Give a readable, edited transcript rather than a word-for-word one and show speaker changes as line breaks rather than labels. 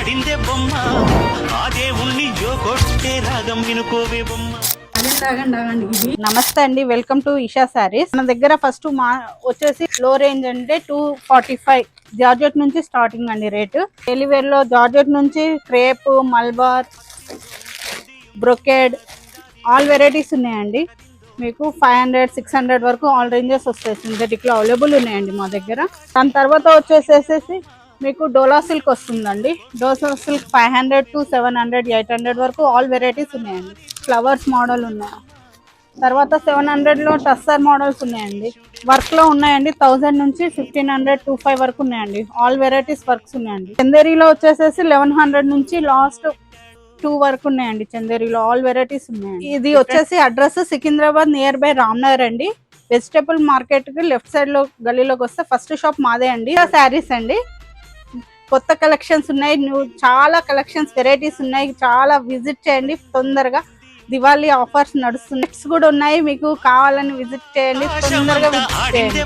ఆడిందే బొమ్మ ఆ దేవుణ్ణి జోకొట్టే రాగం వినుకోవే బొమ్మ.
నమస్తే అండి, వెల్కమ్ టు ఇషా శారీస్. మన దగ్గర ఫస్ట్ వచ్చేసి లో రేంజ్ అంటే 245 జార్జెట్ నుంచి స్టార్టింగ్ అండి రేటు. డైలీ వేర్ లో జార్జెట్ నుంచి crepe, Malabar, brocade all varieties ఉన్నాయండి. మీకు 500-600 వరకు ఆల్ రేంజెస్ వస్తాయి. సింథటిక్ లో అవైలబుల్ ఉన్నాయండి మా దగ్గర. దాని తర్వాత వచ్చేసేసి మీకు డోలా సిల్క్ వస్తుందండి. డోలా సిల్క్ 500-700-800 వరకు ఆల్ వెరైటీస్ ఉన్నాయండి. ఫ్లవర్స్ మోడల్ ఉన్నాయి. తర్వాత 700 లో టస్సర్ మోడల్స్ ఉన్నాయండి. వర్క్ లో ఉన్నాయండి. 1000 నుంచి 1500-25 వరకు ఉన్నాయండి. ఆల్ వెరైటీస్ వర్క్స్ ఉన్నాయండి. చందేరీలో వచ్చేసేసి 1100 నుంచి లాస్ట్ 2 వరకు ఉన్నాయండి. చందేరీలో ఆల్ వెరైటీస్ ఉన్నాయండి. ఇది వచ్చేసి address Secunderabad near by Ramnagar అండి. వెజిటేబుల్ మార్కెట్ కి లెఫ్ట్ సైడ్ లో గల్లీలోకి వస్తే ఫస్ట్ షాప్ మాదే అండి. శారీస్ అండి, కొత్త కలెక్షన్స్ ఉన్నాయి. చాలా కలెక్షన్స్ వెరైటీస్ ఉన్నాయి. చాలా విజిట్ చేయండి తొందరగా. దివాళీ ఆఫర్స్ నడుస్తున్నాయి కూడా ఉన్నాయి. మీకు కావాలని విజిట్ చేయండి, తొందరగా విజిట్ చేయండి.